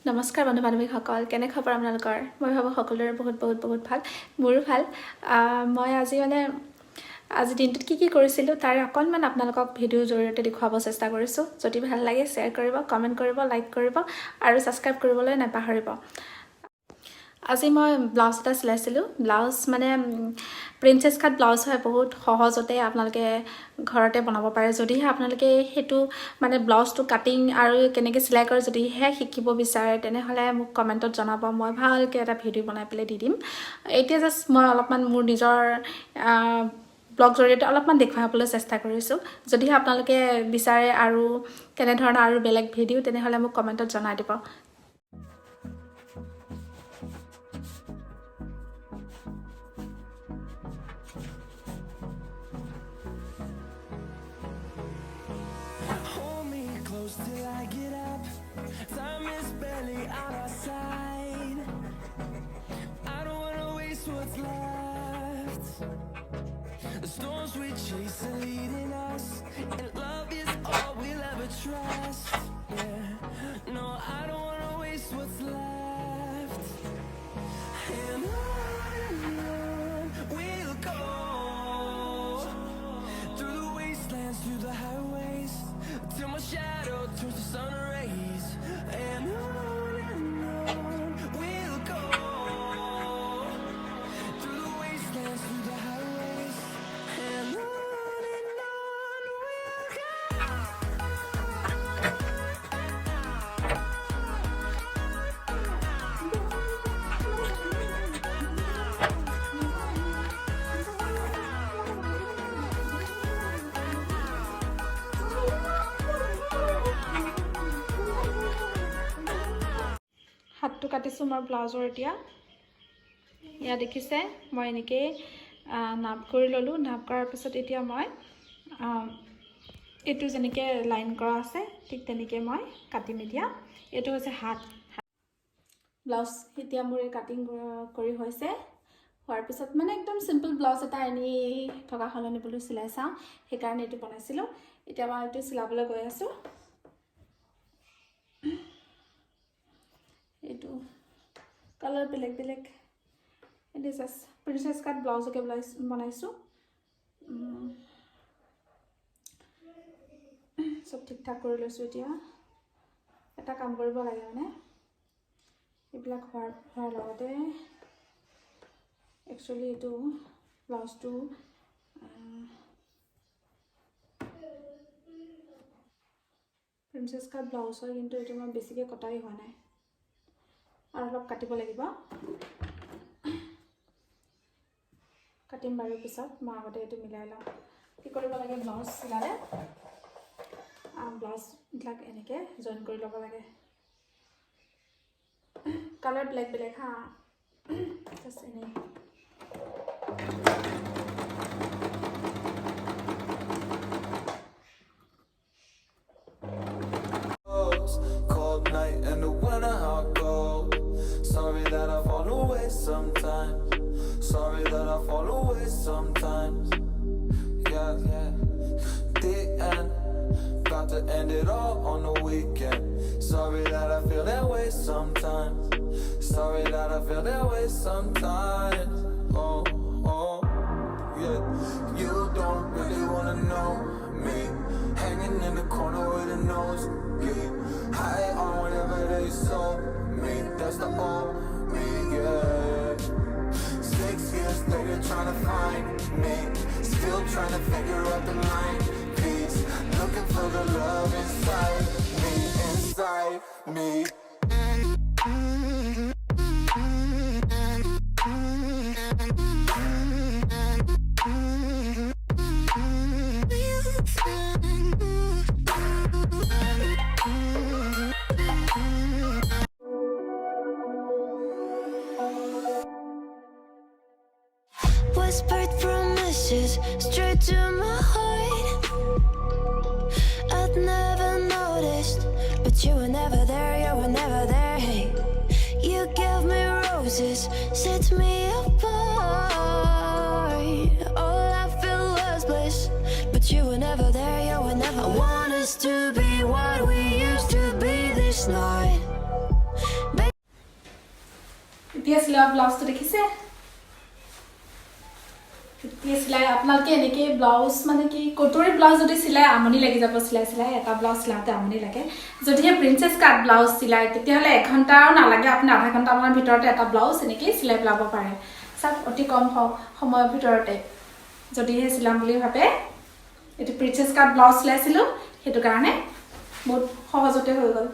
নমস্কাৰ বন্ধু বান্ধৱীসকল, কেনে খবৰ আপোনালোকৰ? মই ভাবোঁ সকলোৰে বহুত ভাল। মোৰো ভাল। মই আজি দিনটোত কি কৰিছিলোঁ তাৰ অকণমান আপোনালোকক ভিডিঅ'ৰ জৰিয়তে দেখুৱাব চেষ্টা কৰিছোঁ। যদি ভাল লাগে শ্বেয়াৰ কৰিব, কমেণ্ট কৰিব, লাইক কৰিব আৰু ছাবস্ক্ৰাইব কৰিবলৈ নাপাহৰিব। আজি মই ব্লাউজ এটা চিলাইছিলোঁ। ব্লাউজ প্ৰিন্সেছ কাট ব্লাউজ হয়। বহুত সহজতে আপোনালোকে ঘৰতে বনাব পাৰে। যদিহে আপোনালোকে সেইটো ব্লাউজটো কাটিং আৰু কেনেকৈ চিলাই কৰে যদিহে শিকিব বিচাৰে, তেনেহ'লে মোক কমেণ্টত জনাব। মই ভালকৈ এটা ভিডিঅ' বনাই পেলাই দি দিম। এতিয়া জাষ্ট মই অলপমান মোৰ নিজৰ ব্লগ জৰিয়তে অলপমান দেখুৱাবলৈ চেষ্টা কৰিছোঁ। যদিহে আপোনালোকে বিচাৰে আৰু কেনেধৰণৰ আৰু বেলেগ ভিডিঅ', তেনেহ'লে মোক কমেণ্টত জনাই দিব। Till I get up, time is barely on our side. I don't wanna waste what's left. The storms we chase are leading us, and love is all we'll ever trust. Yeah, no, I don't wanna waste what's left. And on we'll go, through the wastelands, through the highways, till my shadow turns to sun rays. And on we'll go, through the wastelands, through the highways. And on we'll go. হাতটো কাটিছোঁ মই ব্লাউজৰ। এতিয়া এয়া দেখিছে, মই এনেকৈ নাপ কৰি ল'লোঁ। নাপ কৰাৰ পিছত এতিয়া মই এইটো যেনেকৈ লাইন কৰা আছে ঠিক তেনেকৈ মই কাটিম। এতিয়া এইটো হৈছে হাত ব্লাউজ। এতিয়া মোৰ এই কাটিং কৰি হৈছে। হোৱাৰ পিছত একদম চিম্পল ব্লাউজ এটা এনেই থকা সলনি বোলো চিলাই চাওঁ, সেইকাৰণে এইটো বনাইছিলোঁ। এতিয়া মই এইটো চিলাবলৈ গৈ আছোঁ। এইটো কালাৰ বেলেগ বেলেগ। এইটো জাষ্ট প্ৰিন্সেছ কাট ব্লাউজকে বনাইছোঁ। চব ঠিক ঠাক কৰি লৈছোঁ। এতিয়া এটা কাম কৰিব লাগে, এইবিলাক হোৱাৰ লগতে একচুৱেলি এইটো ব্লাউজটো প্ৰিন্সেছ কাট ব্লাউজ হয়, কিন্তু এইটো মই বেছিকৈ কটাই হোৱা নাই আৰু অলপ কাটিব লাগিব। কাটিম বাৰু পিছত। মই আগতে এইটো মিলাই লওঁ। কি কৰিব লাগে, ব্লাউজ চিলালে ব্লাউজবিলাক এনেকৈ জইন কৰি ল'ব লাগে। কালাৰ বেলেগ বেলেগ জাষ্ট এনেই। Cold night and the winter hot cold. Sorry that I fall away sometimes. Sorry that I fall away sometimes. Yeah. The end, got to end it all on the weekend. Sorry that I feel that way sometimes. Sorry that I feel that way sometimes. Oh, yeah. You don't really wanna know me, hanging in the corner with a nose bleed. High on whatever they sold me, that's the old me, yeah. 6 years later trying to find me, still trying to figure out the line piece, looking for the love inside me. Whispered promises straight to my heart. I'd never noticed, but you were never there, Hey, you gave me roses, set me apart. All I feel was bliss, but you were never there, I want us to be what we used to be this night. ধুতিয়া চিলোৱা ব্লাউজটো দেখিছে ধুতিয়া চিলাই আপোনালোকে এনেকৈ blouse মানে কি কটৰী blouse যদি চিলাই আমনি লাগি যাব চিলাই এটা ব্লাউজ চিলাওঁতে আমনি লাগে যদিহে প্ৰিন্সেছ কাট ব্লাউজ চিলাই তেতিয়াহ'লে 1 ঘণ্টাও নালাগে আপুনি আধা ঘণ্টামানৰ ভিতৰতে এটা ব্লাউজ এনেকৈ চিলাই পেলাব পাৰে চাওক অতি কম সময়ৰ ভিতৰতে যদিহে চিলাম বুলি ভাবে এইটো প্ৰিন্সেছ কাট ব্লাউজ চিলাইছিলোঁ সেইটো কাৰণে বহুত সহজতে হৈ গ'ল